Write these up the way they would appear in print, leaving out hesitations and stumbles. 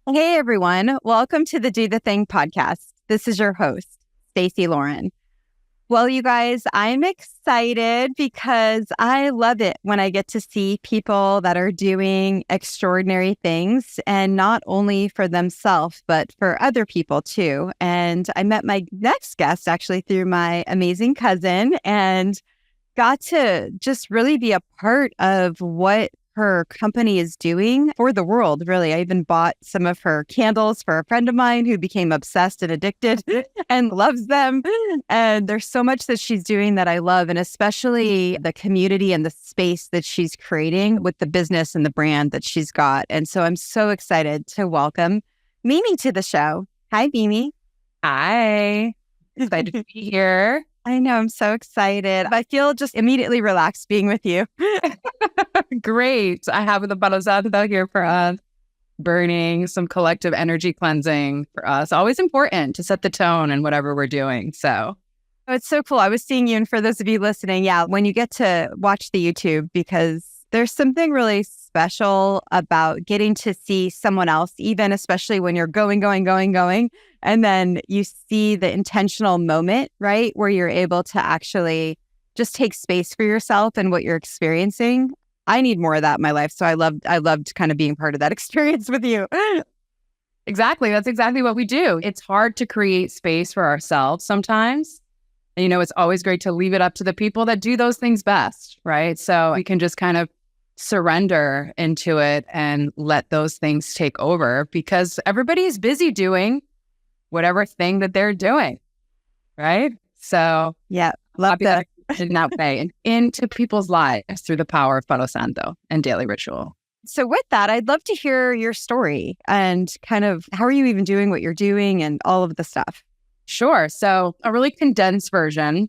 Hey everyone, welcome to the Do the Thing podcast. This is your host, Stacey Lauren. Well, you guys, I'm excited because I love it when I get to see people that are doing extraordinary things, and not only for themselves, but for other people too. And I met my next guest actually through my amazing cousin and got to just really be a part of what her company is doing for the world, really. I even bought some of her candles for a friend of mine who became obsessed and addicted and loves them. And there's so much that she's doing that I love, and especially the community and the space that she's creating with the business and the brand that she's got. And so I'm so excited to welcome Mimi to the show. Hi, Mimi. Hi. Excited to be here. I know, I'm so excited. I feel just immediately relaxed being with you. Great. I have the Palo Santo here for us, burning some collective energy cleansing for us. Always important to set the tone in whatever we're doing. So it's so cool. I was seeing you, and for those of you listening, when you get to watch the YouTube, because there's something really special about getting to see someone else, even especially when you're going. And then you see the intentional moment, right? Where you're able to actually just take space for yourself and what you're experiencing. I need more of that in my life. So I loved kind of being part of that experience with you. exactly. That's exactly what we do. It's hard to create space for ourselves sometimes. And, it's always great to leave it up to the people that do those things best, right? So we can just kind of surrender into it and let those things take over, because everybody's busy doing whatever thing that they're doing, right? So yeah, love that. In that way, and into people's lives through the power of Palo Santo and daily ritual. So with that, I'd love to hear your story and kind of how are you even doing what you're doing and all of the stuff. Sure. So a really condensed version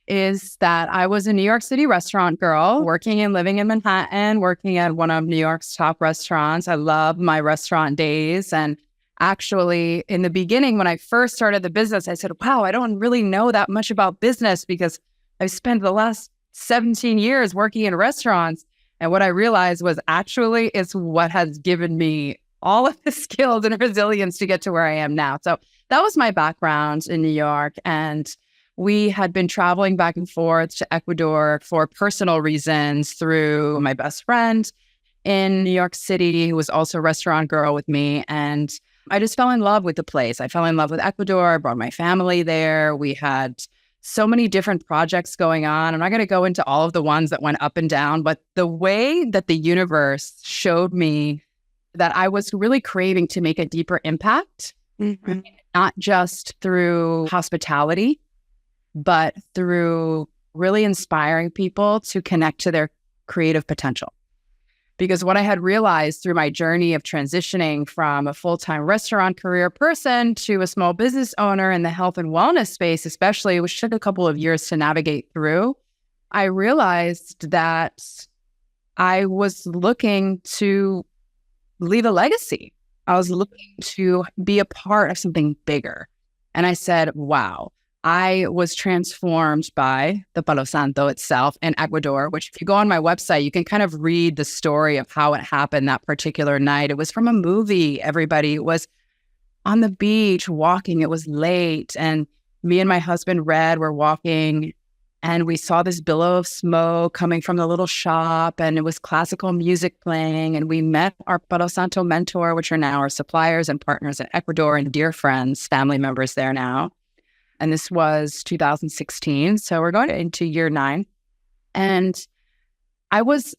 is that I was a New York City restaurant girl, working and living in Manhattan, working at one of New York's top restaurants. I love my restaurant days. And actually, in the beginning, when I first started the business, I said, wow, I don't really know that much about business because I spent the last 17 years working in restaurants. And what I realized was actually it's what has given me all of the skills and resilience to get to where I am now. So that was my background in New York. And we had been traveling back and forth to Ecuador for personal reasons through my best friend in New York City, who was also a restaurant girl with me. And I just fell in love with the place. I fell in love with Ecuador. I brought my family there. We had so many different projects going on. I'm not going to go into all of the ones that went up and down, but the way that the universe showed me that I was really craving to make a deeper impact, not just through hospitality, but through really inspiring people to connect to their creative potential. Because what I had realized through my journey of transitioning from a full-time restaurant career person to a small business owner in the health and wellness space, especially, which took a couple of years to navigate through, I realized that I was looking to leave a legacy. I was looking to be a part of something bigger. And I said, wow. I was transformed by the Palo Santo itself in Ecuador, which if you go on my website, you can kind of read the story of how it happened that particular night. It was from a movie. Everybody was on the beach walking. It was late. And me and my husband, Red, were walking and we saw this billow of smoke coming from the little shop, and it was classical music playing. And we met our Palo Santo mentor, which are now our suppliers and partners in Ecuador and dear friends, family members there now. And this was 2016. So we're going into year 9. And I was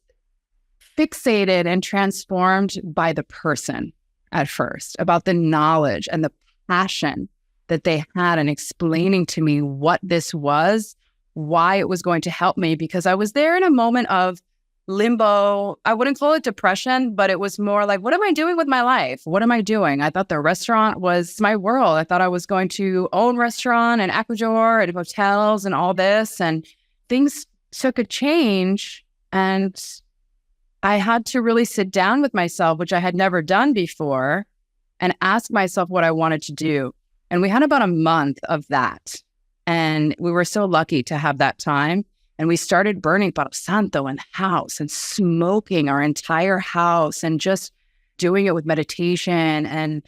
fixated and transformed by the person at first, about the knowledge and the passion that they had in explaining to me what this was, why it was going to help me, because I was there in a moment of limbo. I wouldn't call it depression, but it was more like, what am I doing with my life? What am I doing? I thought the restaurant was my world. I thought I was going to own restaurant and Ecuador and hotels and all this. And things took a change. And I had to really sit down with myself, which I had never done before, and ask myself what I wanted to do. And we had about a month of that. And we were so lucky to have that time. And we started burning Palo Santo in the house and smoking our entire house and just doing it with meditation and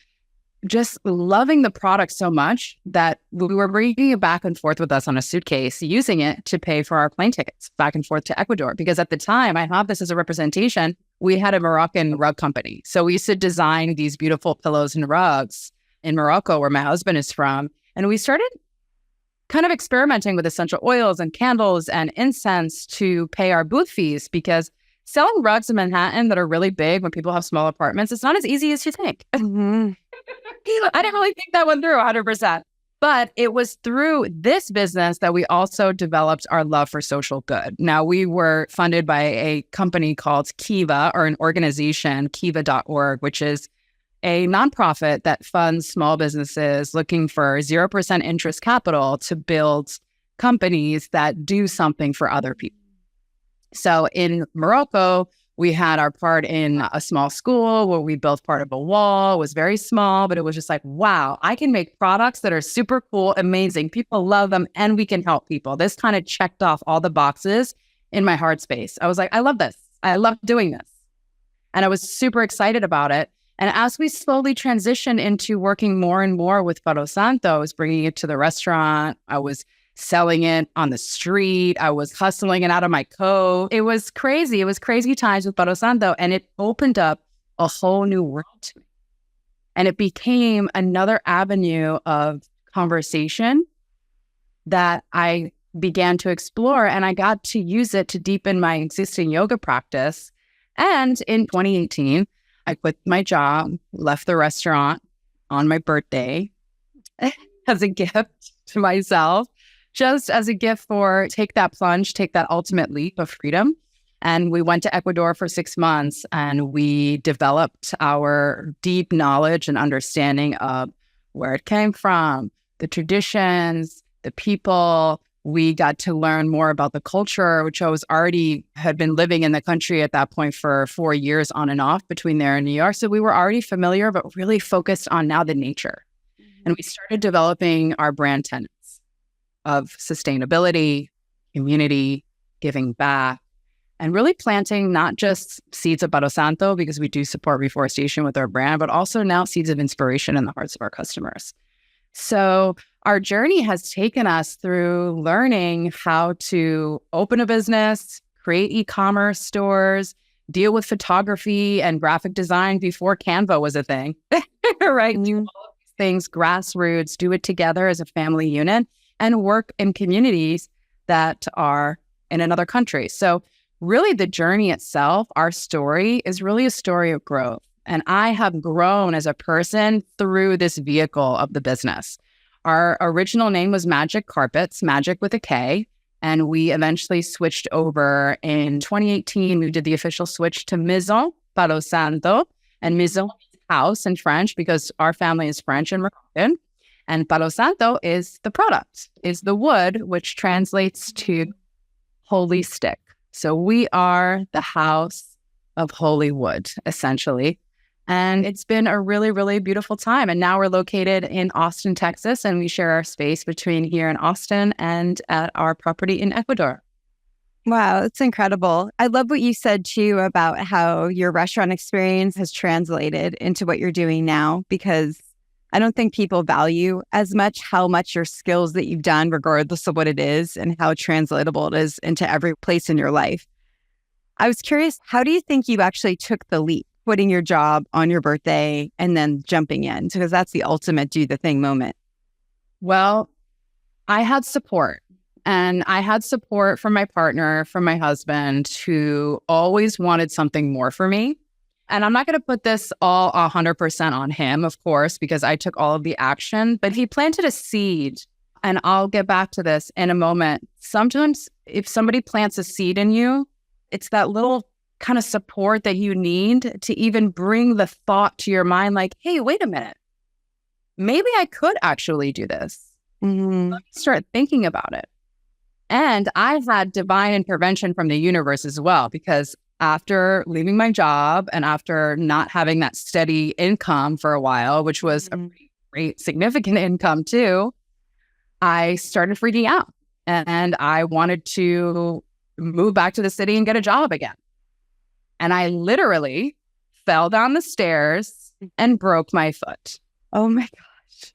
just loving the product so much that we were bringing it back and forth with us on a suitcase, using it to pay for our plane tickets back and forth to Ecuador. Because at the time, I have this as a representation, we had a Moroccan rug company. So we used to design these beautiful pillows and rugs in Morocco, where my husband is from. And we started kind of experimenting with essential oils and candles and incense to pay our booth fees, because selling rugs in Manhattan that are really big when people have small apartments, it's not as easy as you think. Mm-hmm. I didn't really think that one through 100%. But it was through this business that we also developed our love for social good. Now, we were funded by a company called Kiva, or an organization, kiva.org, which is a nonprofit that funds small businesses looking for 0% interest capital to build companies that do something for other people. So in Morocco, we had our part in a small school where we built part of a wall. It was very small, but it was just like, wow, I can make products that are super cool, amazing. People love them, and we can help people. This kind of checked off all the boxes in my heart space. I was like, I love this. I love doing this. And I was super excited about it. And as we slowly transitioned into working more and more with Palo Santo, I was bringing it to the restaurant. I was selling it on the street. I was hustling it out of my coat. It was crazy. It was crazy times with Palo Santo, and it opened up a whole new world to me. And it became another avenue of conversation that I began to explore, and I got to use it to deepen my existing yoga practice. And in 2018, I quit my job, left the restaurant on my birthday as a gift to myself, just as a gift for take that plunge, take that ultimate leap of freedom. And we went to Ecuador for 6 months, and we developed our deep knowledge and understanding of where it came from, the traditions, the people. We got to learn more about the culture, which I had been living in the country at that point for 4 years on and off between there and New York. So we were already familiar, but really focused on now the nature. And we started developing our brand tenets of sustainability, community, giving back, and really planting not just seeds of Palo Santo, because we do support reforestation with our brand, but also now seeds of inspiration in the hearts of our customers. So our journey has taken us through learning how to open a business, create e-commerce stores, deal with photography and graphic design before Canva was a thing, right? Do all of these things grassroots, do it together as a family unit, and work in communities that are in another country. So really the journey itself, our story, is really a story of growth. And I have grown as a person through this vehicle of the business. Our original name was Magic Carpets, Magic with a K. And we eventually switched over in 2018. We did the official switch to Maison Palo Santo. And Maison means house in French, because our family is French and Moroccan. And Palo Santo is the product, is the wood, which translates to holy stick. So we are the house of holy wood, essentially. And it's been a really, really beautiful time. And now we're located in Austin, Texas, and we share our space between here in Austin and at our property in Ecuador. Wow, it's incredible. I love what you said too about how your restaurant experience has translated into what you're doing now, because I don't think people value as much how much your skills that you've done, regardless of what it is, and how translatable it is into every place in your life. I was curious, how do you think you actually took the leap, quitting your job on your birthday and then jumping in? Because that's the ultimate do the thing moment. Well, I had support. And I had support from my partner, from my husband, who always wanted something more for me. And I'm not going to put this all 100% on him, of course, because I took all of the action, but he planted a seed. And I'll get back to this in a moment. Sometimes if somebody plants a seed in you, it's that little kind of support that you need to even bring the thought to your mind, like, hey, wait a minute, maybe I could actually do this. Mm-hmm. Let me start thinking about it. And I've had divine intervention from the universe as well, because after leaving my job and after not having that steady income for a while, which was a pretty great, significant income too, I started freaking out and I wanted to move back to the city and get a job again. And I literally fell down the stairs and broke my foot. Oh my gosh.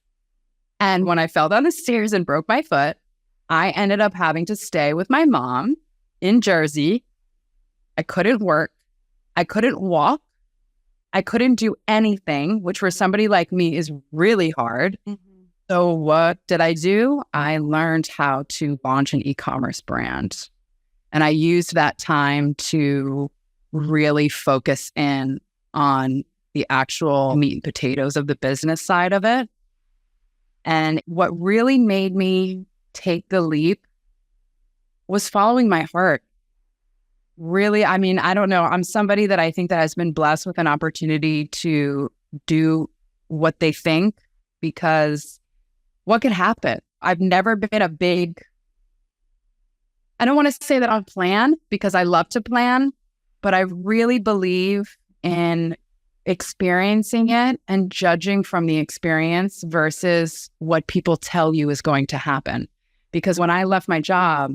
And when I fell down the stairs and broke my foot, I ended up having to stay with my mom in Jersey. I couldn't work. I couldn't walk. I couldn't do anything, which for somebody like me is really hard. So what did I do? I learned how to launch an e-commerce brand. And I used that time to really focus in on the actual meat and potatoes of the business side of it. And what really made me take the leap was following my heart. Really, I mean, I don't know. I'm somebody that I think that has been blessed with an opportunity to do what they think, because what could happen? I've never been I don't want to say that I plan, because I love to plan, but I really believe in experiencing it and judging from the experience versus what people tell you is going to happen. Because when I left my job,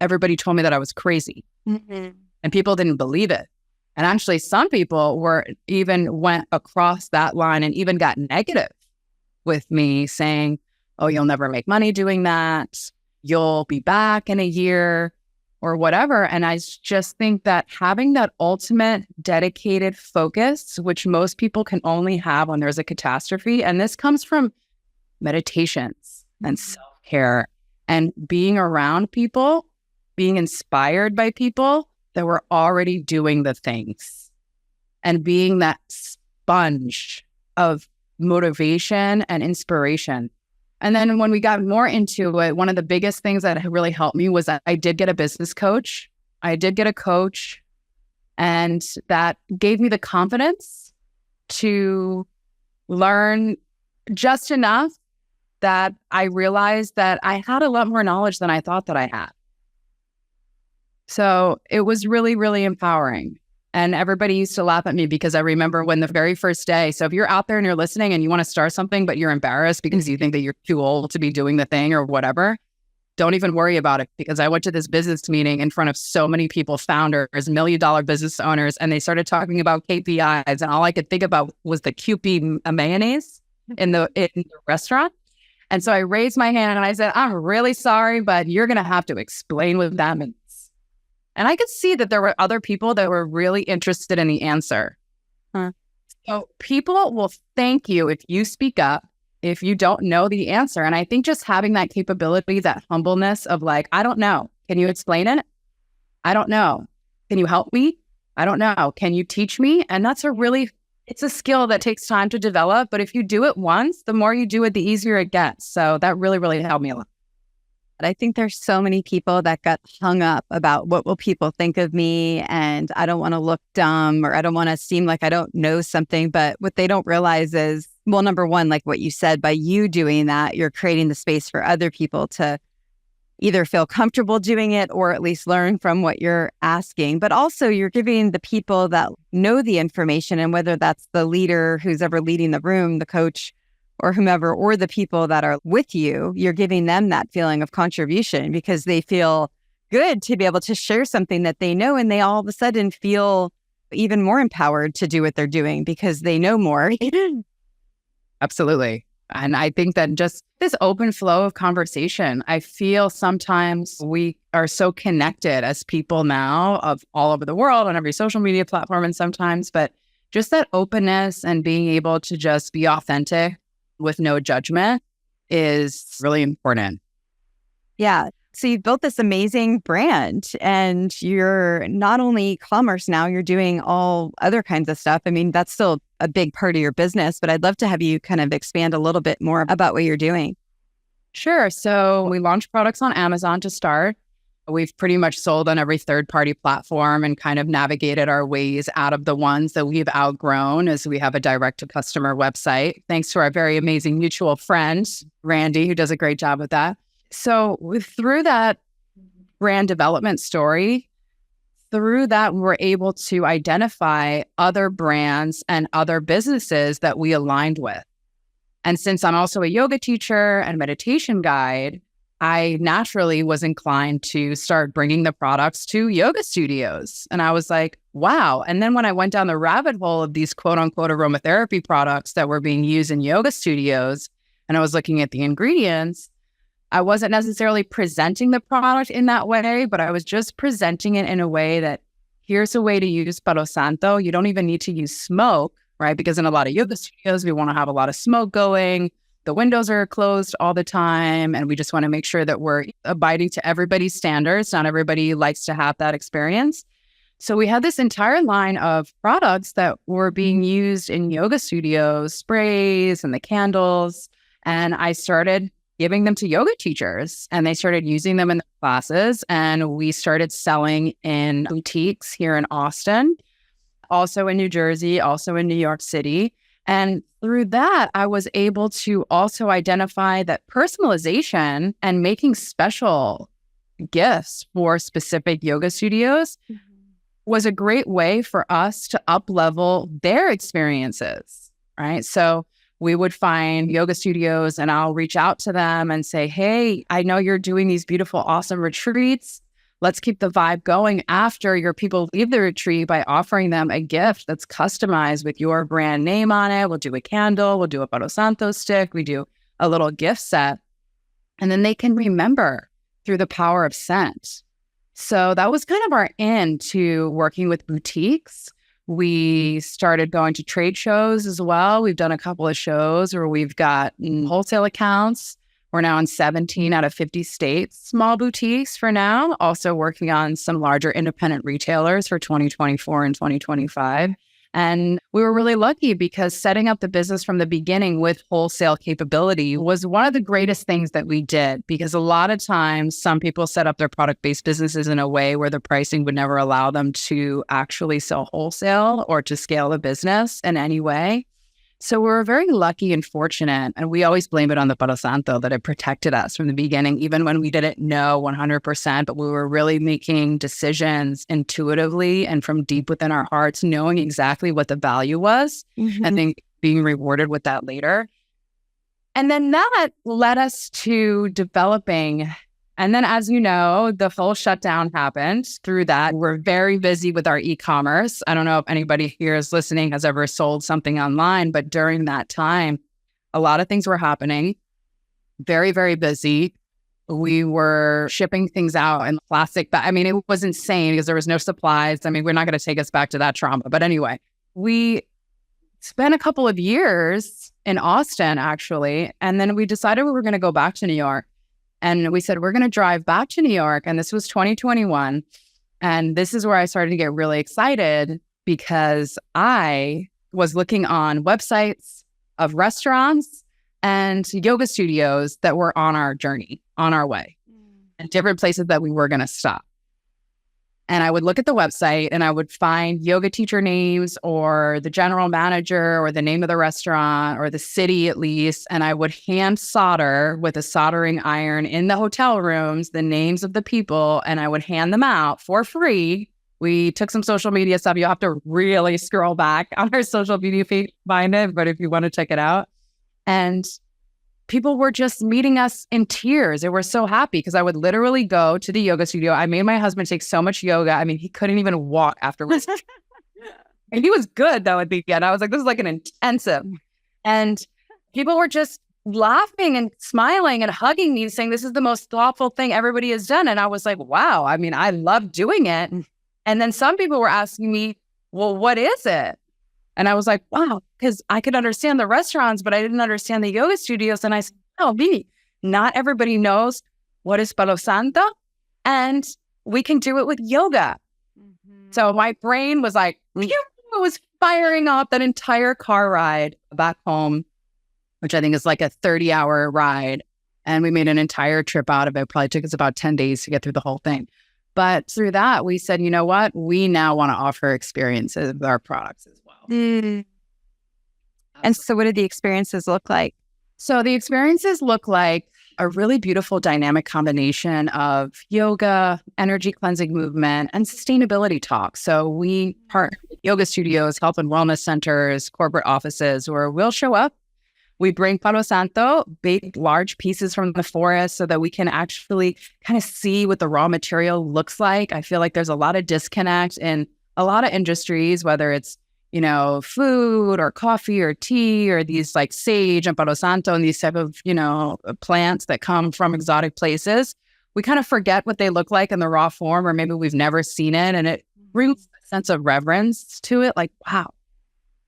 everybody told me that I was crazy. And people didn't believe it. And actually, some people went across that line and even got negative with me, saying, oh, you'll never make money doing that. You'll be back in a year or whatever. And I just think that having that ultimate dedicated focus, which most people can only have when there's a catastrophe, and this comes from meditations and self-care and being around people, being inspired by people that were already doing the things, and being that sponge of motivation and inspiration. And then when we got more into it, one of the biggest things that really helped me was that I did get a business coach. I did get a coach, and that gave me the confidence to learn just enough that I realized that I had a lot more knowledge than I thought that I had. So it was really, really empowering. And everybody used to laugh at me because I remember when the very first day, so if you're out there and you're listening and you want to start something, but you're embarrassed because you think that you're too old to be doing the thing or whatever, don't even worry about it, because I went to this business meeting in front of so many people, founders, $1 million business owners, and they started talking about KPIs. And all I could think about was the Kewpie mayonnaise in the restaurant. And so I raised my hand and I said, I'm really sorry, but you're going to have to explain with them. And I could see that there were other people that were really interested in the answer. So people will thank you if you speak up, if you don't know the answer. And I think just having that capability, that humbleness of like, I don't know. Can you explain it? I don't know. Can you help me? I don't know. Can you teach me? And it's a skill that takes time to develop. But if you do it once, the more you do it, the easier it gets. So that really, really helped me a lot. I think there's so many people that got hung up about what will people think of me, and I don't want to look dumb, or I don't want to seem like I don't know something. But what they don't realize is, well, number one, like what you said, by you doing that, you're creating the space for other people to either feel comfortable doing it or at least learn from what you're asking. But also you're giving the people that know the information, and whether that's the leader who's ever leading the room, the coach, or whomever, or the people that are with you, you're giving them that feeling of contribution, because they feel good to be able to share something that they know, and they all of a sudden feel even more empowered to do what they're doing because they know more. Absolutely. And I think that just this open flow of conversation, I feel sometimes we are so connected as people now of all over the world on every social media platform, and sometimes, but just that openness and being able to just be authentic with no judgment is really important. Yeah. So you've built this amazing brand, and you're not only commerce now, you're doing all other kinds of stuff. I mean, that's still a big part of your business, but I'd love to have you kind of expand a little bit more about what you're doing. Sure. So we launched products on Amazon to start. We've pretty much sold on every third-party platform and kind of navigated our ways out of the ones that we've outgrown, as we have a direct-to-customer website, thanks to our very amazing mutual friend, Randy, who does a great job with that. So through that brand development story, through that, we're able to identify other brands and other businesses that we aligned with. And since I'm also a yoga teacher and meditation guide, I naturally was inclined to start bringing the products to yoga studios. And I was like, wow. And then when I went down the rabbit hole of these quote unquote aromatherapy products that were being used in yoga studios, and I was looking at the ingredients, I wasn't necessarily presenting the product in that way, but I was just presenting it in a way that here's a way to use Palo Santo. You don't even need to use smoke, right? Because in a lot of yoga studios, we want to have a lot of smoke going. The windows are closed all the time. And we just want to make sure that we're abiding to everybody's standards. Not everybody likes to have that experience. So we had this entire line of products that were being used in yoga studios, sprays and the candles. And I started giving them to yoga teachers, and they started using them in the classes. And we started selling in boutiques here in Austin, also in New Jersey, also in New York City. And through that, I was able to also identify that personalization and making special gifts for specific yoga studios was a great way for us to up-level their experiences, right? So we would find yoga studios and I'll reach out to them and say, hey, I know you're doing these beautiful, awesome retreats. Let's keep the vibe going after your people leave the retreat by offering them a gift that's customized with your brand name on it. We'll do a candle, we'll do a Palo Santo stick, we do a little gift set. And then they can remember through the power of scent. So that was kind of our end to working with boutiques. We started going to trade shows as well. We've done a couple of shows where we've got wholesale accounts. We're now in 17 out of 50 states, small boutiques for now, also working on some larger independent retailers for 2024 and 2025. And we were really lucky because setting up the business from the beginning with wholesale capability was one of the greatest things that we did, because a lot of times some people set up their product-based businesses in a way where the pricing would never allow them to actually sell wholesale or to scale the business in any way. So we were very lucky and fortunate, and we always blame it on the Palo Santo that it protected us from the beginning, even when we didn't know 100%, but we were really making decisions intuitively and from deep within our hearts, knowing exactly what the value was, and then being rewarded with that later. And then that led us to developing. And then, as you know, the full shutdown happened. Through that, we're very busy with our e-commerce. I don't know if anybody here is listening has ever sold something online, but during that time, a lot of things were happening. Very, very busy. We were shipping things out in plastic. I mean, it was insane because there was no supplies. I mean, we're not going to take us back to that trauma. But anyway, we spent a couple of years in Austin, actually. And then we decided we were going to go back to New York. And we said, we're going to drive back to New York. And this was 2021. And this is where I started to get really excited because I was looking on websites of restaurants and yoga studios that were on our journey, on our way, and different places that we were going to stop. And I would look at the website and I would find yoga teacher names or the general manager or the name of the restaurant or the city at least. And I would hand solder with a soldering iron in the hotel rooms, the names of the people, and I would hand them out for free. We took some social media stuff. You have to really scroll back on our social media feed to find it, but if you want to check it out. And people were just meeting us in tears. They were so happy because I would literally go to the yoga studio. I made my husband take so much yoga. I mean, he couldn't even walk afterwards. And he was good, though, at the end. I was like, this is like an intensive. And people were just laughing and smiling and hugging me, saying, this is the most thoughtful thing everybody has done. And I was like, wow, I mean, I love doing it. And then some people were asking me, well, what is it? And I was like, wow, because I could understand the restaurants, but I didn't understand the yoga studios. And I said, oh, Mimi, not everybody knows what is Palo Santo, and we can do it with yoga. So my brain was like, it was firing off that entire car ride back home, which I think is like a 30-hour ride. And we made an entire trip out of it. Probably took us about 10 days to get through the whole thing. But through that, we said, you know what? We now want to offer experiences with our products as well. And so what did the experiences look like? So the experiences look like a really beautiful dynamic combination of yoga, energy cleansing movement, and sustainability talk. So we partner with yoga studios, health and wellness centers, corporate offices, where we'll show up. We bring Palo Santo, big, large pieces from the forest so that we can actually kind of see what the raw material looks like. I feel like there's a lot of disconnect in a lot of industries, whether it's, food or coffee or tea or these like sage and palo santo and these type of, plants that come from exotic places, we kind of forget what they look like in the raw form, or maybe we've never seen it. And it brings a sense of reverence to it. Like, wow,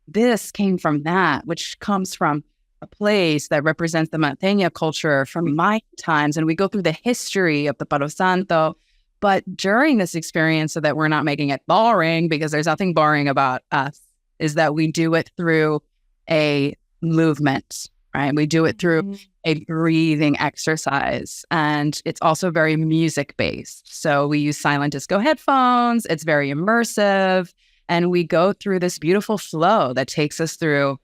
this came from that, which comes from a place that represents the Manteña culture from my times. And we go through the history of the palo santo. But during this experience, so that we're not making it boring, because there's nothing boring about us, is that we do it through a movement, right? We do it through a breathing exercise. And it's also very music-based. So we use silent disco headphones. It's very immersive. And we go through this beautiful flow that takes us through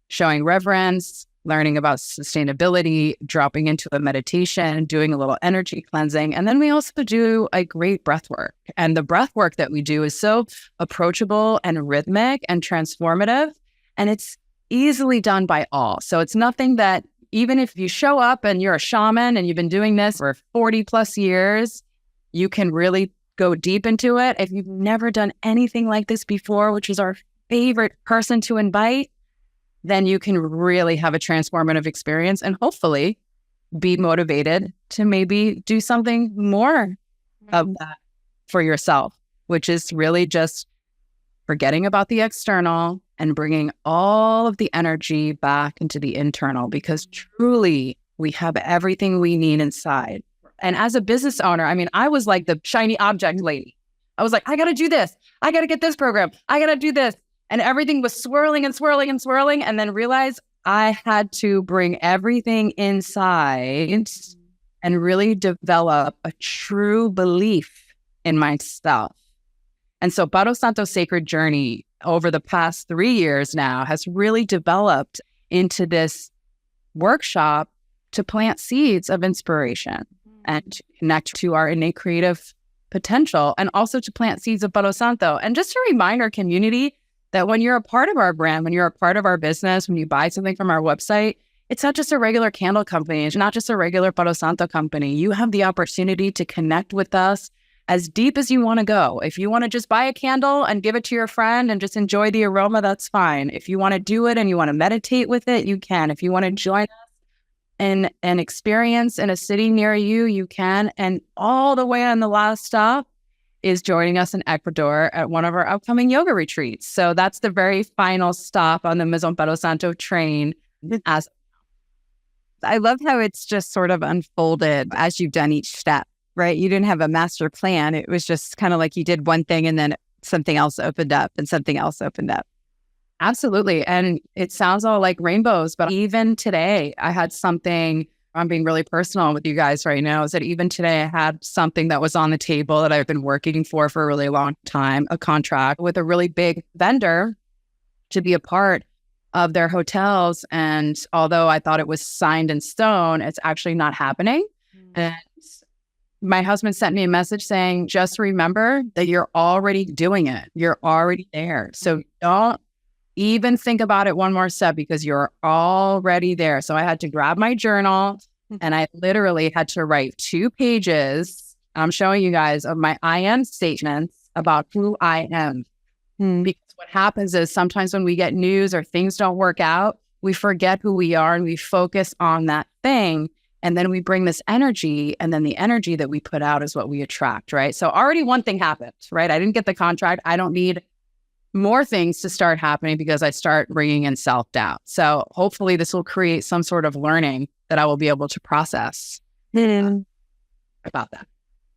showing reverence, learning about sustainability, dropping into a meditation, doing a little energy cleansing. And then we also do a great breath work. And the breath work that we do is so approachable and rhythmic and transformative. And it's easily done by all. So it's nothing that, even if you show up and you're a shaman and you've been doing this for 40 plus years, you can really go deep into it. If you've never done anything like this before, which is our favorite person to invite, then you can really have a transformative experience and hopefully be motivated to maybe do something more of that for yourself, which is really just forgetting about the external and bringing all of the energy back into the internal, because truly we have everything we need inside. And as a business owner, I mean, I was like the shiny object lady. I was like, I got to do this. I got to get this program. I got to do this. And everything was swirling and swirling and swirling. And then realized I had to bring everything inside and really develop a true belief in myself. And so Palo Santo Sacred Journey over the past 3 years now has really developed into this workshop to plant seeds of inspiration and to connect to our innate creative potential, and also to plant seeds of Palo Santo. And just to remind our community that when you're a part of our brand, when you're a part of our business, when you buy something from our website, it's not just a regular candle company. It's not just a regular Palo Santo company. You have the opportunity to connect with us as deep as you want to go. If you want to just buy a candle and give it to your friend and just enjoy the aroma, that's fine. If you want to do it and you want to meditate with it, you can. If you want to join us in an experience in a city near you, you can. And all the way on the last stop is joining us in Ecuador at one of our upcoming yoga retreats. So that's the very final stop on the Maison Palo Santo train. I love how it's just sort of unfolded as you've done each step, right? You didn't have a master plan. It was just kind of like you did one thing and then something else opened up and something else opened up. Absolutely. And it sounds all like rainbows, but even today I had something. I'm being really personal with you guys right now, is that even today I had something that was on the table that I've been working for a really long time, a contract with a really big vendor to be a part of their hotels. And although I thought it was signed in stone, it's actually not happening. And my husband sent me a message saying, just remember that you're already doing it. You're already there. So don't even think about it one more step, because you're already there. So I had to grab my journal and I literally had to write 2 pages. I'm showing you guys of my I am statements about who I am. Because what happens is sometimes when we get news or things don't work out, we forget who we are and we focus on that thing. And then we bring this energy, and then the energy that we put out is what we attract, right? So already one thing happened, right? I didn't get the contract. I don't need more things to start happening because I start bringing in self-doubt. So hopefully this will create some sort of learning that I will be able to process about that.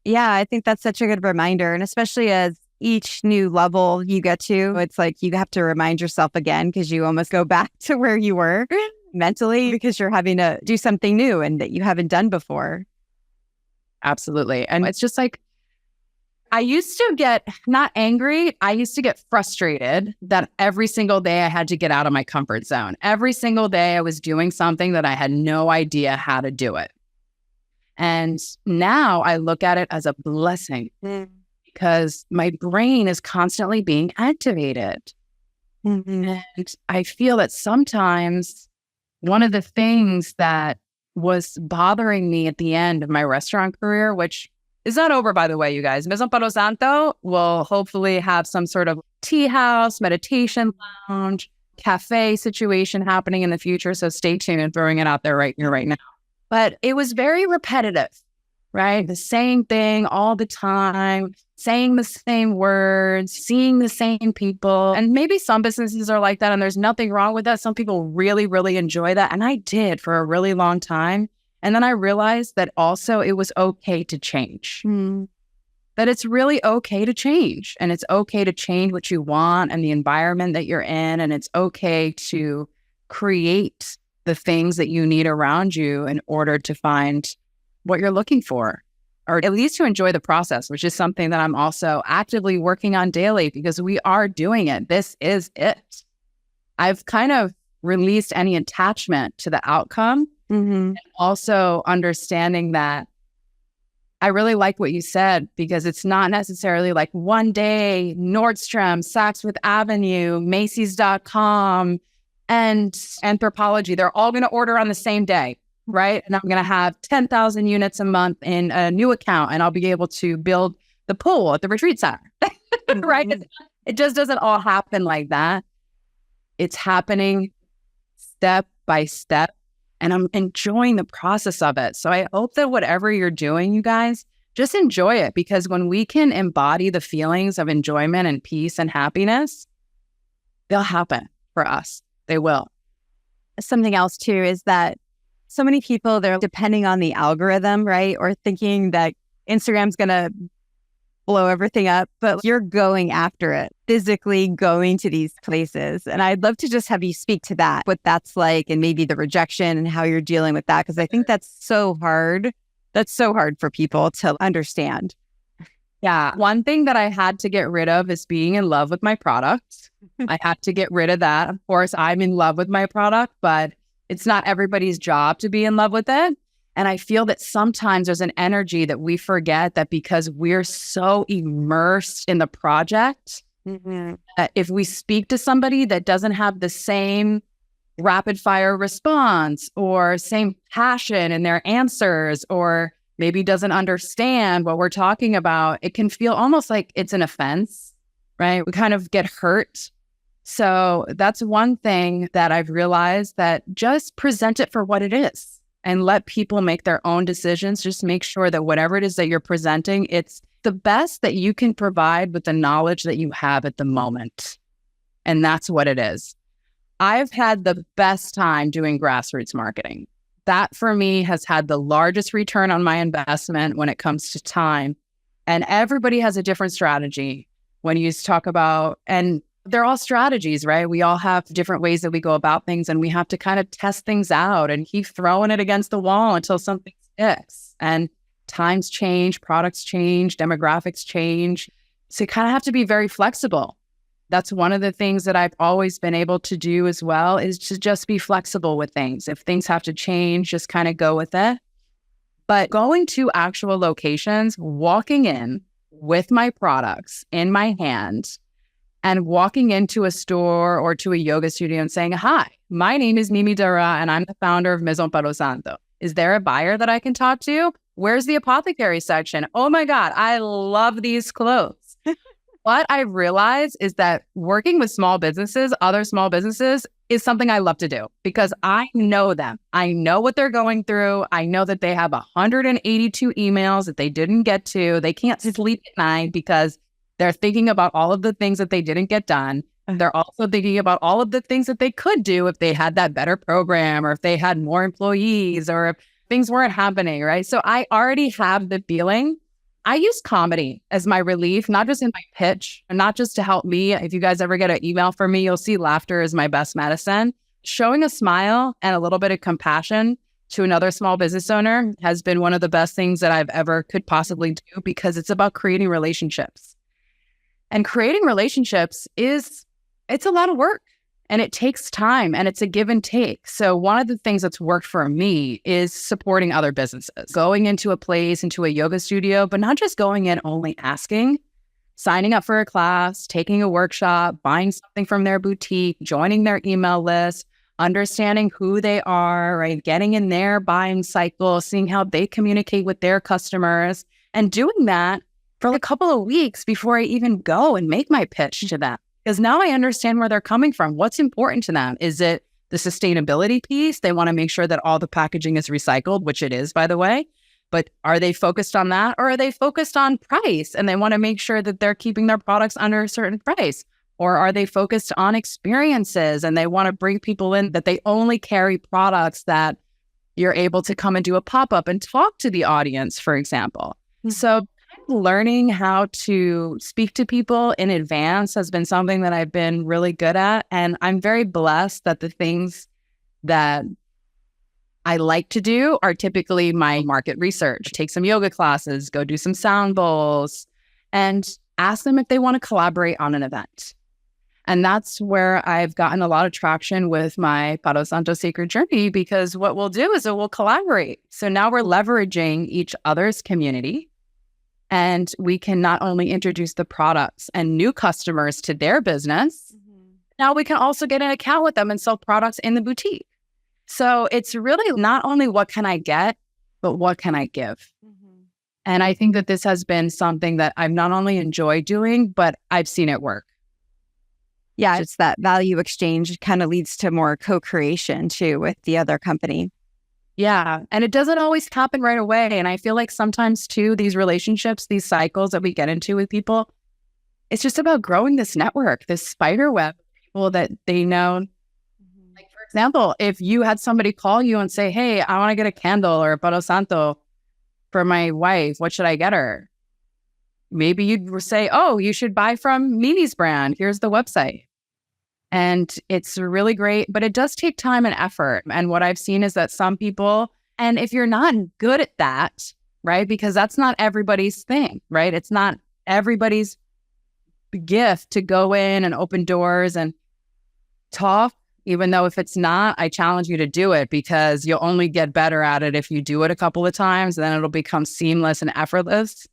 Yeah, I think that's such a good reminder. And especially as each new level you get to, it's like you have to remind yourself again, because you almost go back to where you were mentally, because you're having to do something new and that you haven't done before. Absolutely. And it's just like, I used to get not angry. I used to get frustrated that every single day I had to get out of my comfort zone. Every single day I was doing something that I had no idea how to do it. And now I look at it as a blessing because my brain is constantly being activated. And I feel that sometimes one of the things that was bothering me at the end of my restaurant career, which It's not over, by the way, you guys. Maison Palo Santo will hopefully have some sort of tea house, meditation lounge, cafe situation happening in the future. So stay tuned and throwing it out there right here, right now. But it was very repetitive, right? The same thing all the time, saying the same words, seeing the same people. And maybe some businesses are like that, and there's nothing wrong with that. Some people really, really enjoy that. And I did for a really long time. And then I realized that also it was okay to change. That it's really okay to change. And it's okay to change what you want and the environment that you're in. And it's okay to create the things that you need around you in order to find what you're looking for, or at least to enjoy the process, which is something that I'm also actively working on daily because we are doing it. This is it. I've kind of released any attachment to the outcome. And also understanding that I really like what you said, because it's not necessarily like one day Nordstrom, Saks Fifth Avenue, Macy's.com, and Anthropology, they're all going to order on the same day, right? And I'm going to have 10,000 units a month in a new account, and I'll be able to build the pool at the retreat center, right? It just doesn't all happen like that. It's happening step by step. And I'm enjoying the process of it. So I hope that whatever you're doing, you guys, just enjoy it. Because when we can embody the feelings of enjoyment and peace and happiness, they'll happen for us. They will. Something else too is that so many people, they're depending on the algorithm, right? Or thinking that Instagram's going to blow everything up, but you're going after it, physically going to these places. And I'd love to just have you speak to that, what that's like, and maybe the rejection and how you're dealing with that. Because I think that's so hard. That's so hard for people to understand. Yeah. One thing that I had to get rid of is being in love with my product. I had to get rid of that. Of course, I'm in love with my product, but it's not everybody's job to be in love with it. And I feel that sometimes there's an energy that we forget that because we're so immersed in the project, if we speak to somebody that doesn't have the same rapid fire response or same passion in their answers, or maybe doesn't understand what we're talking about, it can feel almost like it's an offense, right? We kind of get hurt. So that's one thing that I've realized, that just present it for what it is. And let people make their own decisions. Just make sure that whatever it is that you're presenting, it's the best that you can provide with the knowledge that you have at the moment. And that's what it is. I've had the best time doing grassroots marketing. That for me has had the largest return on my investment when it comes to time. And everybody has a different strategy when you talk about, and they're all strategies, right? We all have different ways that we go about things, and we have to kind of test things out and keep throwing it against the wall until something sticks. And times change, products change, demographics change. So you kind of have to be very flexible. That's one of the things that I've always been able to do as well, is to just be flexible with things. If things have to change, just kind of go with it. But going to actual locations, walking in with my products in my hand, and walking into a store or to a yoga studio and saying, "Hi, my name is Mimi Dara, and I'm the founder of Maison Palo Santo. Is there a buyer that I can talk to? Where's the apothecary section? Oh my God, I love these clothes." What I realized is that working with small businesses, other small businesses, is something I love to do because I know them. I know what they're going through. I know that they have 182 emails that they didn't get to. They can't sleep at night because they're thinking about all of the things that they didn't get done. They're also thinking about all of the things that they could do if they had that better program, or if they had more employees, or if things weren't happening, right? So I already have the feeling. I use comedy as my relief, not just in my pitch, and not just to help me. If you guys ever get an email from me, you'll see laughter is my best medicine. Showing a smile and a little bit of compassion to another small business owner has been one of the best things that I've ever could possibly do, because it's about creating relationships. And creating relationships it's a lot of work, and it takes time, and it's a give and take. So one of the things that's worked for me is supporting other businesses, going into a place, into a yoga studio, but not just going in only asking, signing up for a class, taking a workshop, buying something from their boutique, joining their email list, understanding who they are, right? Getting in their buying cycle, seeing how they communicate with their customers, and doing that for a couple of weeks before I even go and make my pitch to them. Because now I understand where they're coming from. What's important to them? Is it the sustainability piece? They want to make sure that all the packaging is recycled, which it is, by the way. But are they focused on that, or are they focused on price and they want to make sure that they're keeping their products under a certain price? Or are they focused on experiences and they want to bring people in that they only carry products that you're able to come and do a pop-up and talk to the audience, for example? Mm-hmm. So learning how to speak to people in advance has been something that I've been really good at. And I'm very blessed that the things that I like to do are typically my market research. Take some yoga classes, go do some sound bowls, and ask them if they want to collaborate on an event. And that's where I've gotten a lot of traction with my Palo Santo Sacred Journey, because what we'll do is we'll collaborate. So now we're leveraging each other's community, and we can not only introduce the products and new customers to their business, now we can also get an account with them and sell products in the boutique. So it's really not only what can I get, but what can I give? And I think that this has been something that I've not only enjoyed doing, but I've seen it work. Yeah, it's that value exchange kind of leads to more co-creation too with the other company. Yeah. And it doesn't always happen right away. And I feel like sometimes too, these relationships, these cycles that we get into with people, it's just about growing this network, this spider web of people that they know. Like, for example, if you had somebody call you and say, hey, I want to get a candle or a Palo Santo for my wife, what should I get her? Maybe you'd say, oh, you should buy from Mimi's brand. Here's the website. And it's really great, but it does take time and effort. And what I've seen is that some people, and if you're not good at that, right, because that's not everybody's thing, right? It's not everybody's gift to go in and open doors and talk, even though if it's not, I challenge you to do it, because you'll only get better at it if you do it a couple of times, then it'll become seamless and effortless.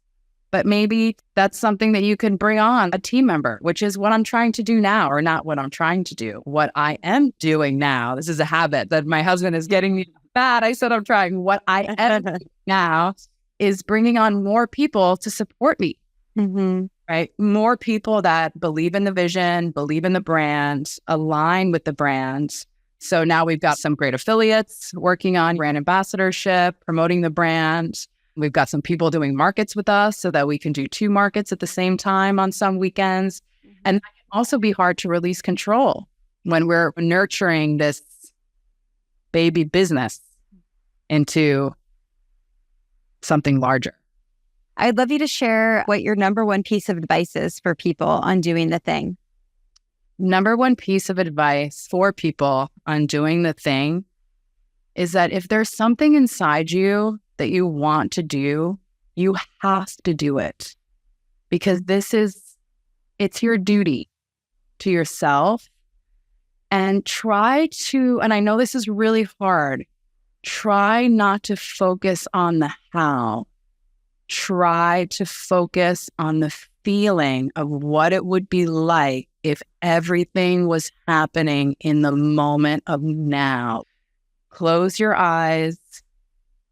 But maybe that's something that you can bring on a team member, which is what I'm trying to do now, or not what I'm trying to do. What I am doing now, this is a habit that my husband is getting me bad. I said I'm trying. What I am doing now is bringing on more people to support me, right? More people that believe in the vision, believe in the brand, align with the brand. So now we've got some great affiliates working on brand ambassadorship, promoting the brand. We've got some people doing markets with us so that we can do 2 markets at the same time on some weekends. And that can also be hard to release control when we're nurturing this baby business into something larger. I'd love you to share what your number one piece of advice is for people on doing the thing. Number one piece of advice for people on doing the thing is that if there's something inside you that you want to do, you have to do it, because it's your duty to yourself. And and I know this is really hard, try not to focus on the how. Try to focus on the feeling of what it would be like if everything was happening in the moment of now. Close your eyes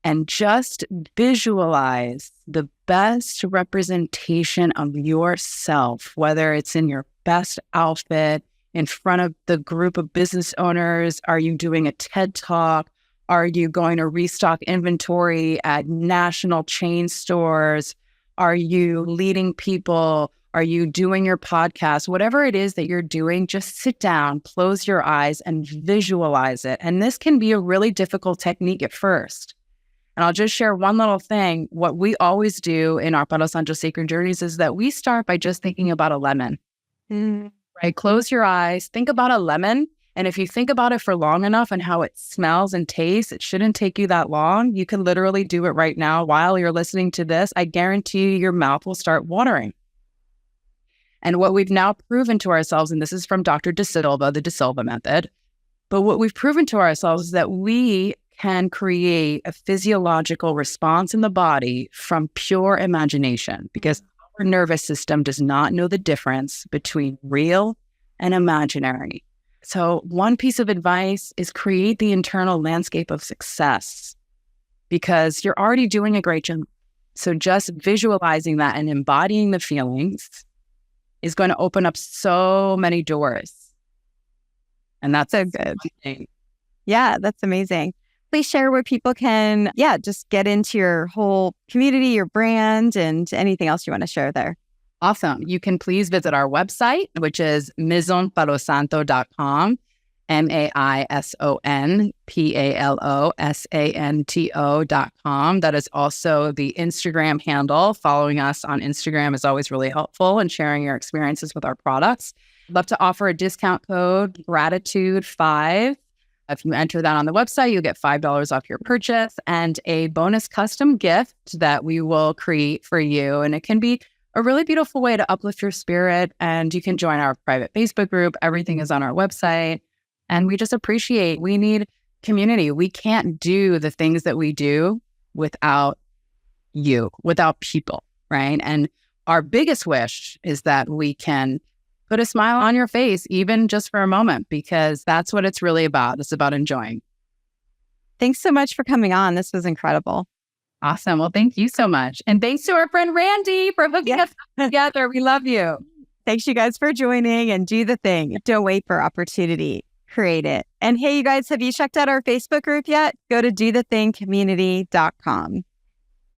and just visualize the best representation of yourself, whether it's in your best outfit, in front of the group of business owners. Are you doing a TED Talk? Are you going to restock inventory at national chain stores? Are you leading people? Are you doing your podcast? Whatever it is that you're doing, just sit down, close your eyes, and visualize it. And this can be a really difficult technique at first. And I'll just share one little thing. What we always do in our Palo Santo Sacred Journeys is that we start by just thinking about a lemon. Right? Close your eyes, think about a lemon. And if you think about it for long enough and how it smells and tastes, it shouldn't take you that long. You can literally do it right now while you're listening to this. I guarantee you your mouth will start watering. And what we've now proven to ourselves, and this is from Dr. De Silva, the De Silva method, but what we've proven to ourselves is that we can create a physiological response in the body from pure imagination, because our nervous system does not know the difference between real and imaginary. So one piece of advice is create the internal landscape of success, because you're already doing a great job. So just visualizing that and embodying the feelings is going to open up so many doors. And that's so good. Yeah, that's amazing. Please share where people can, just get into your whole community, your brand, and anything else you want to share there. Awesome. You can please visit our website, which is maisonpalosanto.com, MAISONPALOSANTO.com. That is also the Instagram handle. Following us on Instagram is always really helpful in sharing your experiences with our products. I'd love to offer a discount code, Gratitude5. If you enter that on the website, you'll get $5 off your purchase and a bonus custom gift that we will create for you. And it can be a really beautiful way to uplift your spirit. And you can join our private Facebook group. Everything is on our website. And we just appreciate, we need community. We can't do the things that we do without you, without people, right? And our biggest wish is that we can put a smile on your face, even just for a moment, because that's what it's really about. It's about enjoying. Thanks so much for coming on. This was incredible. Awesome. Well, thank you so much. And thanks to our friend Randy for hooking us together. We love you. Thanks, you guys, for joining, and do the thing. Don't wait for opportunity. Create it. And hey, you guys, have you checked out our Facebook group yet? Go to dothethingcommunity.com.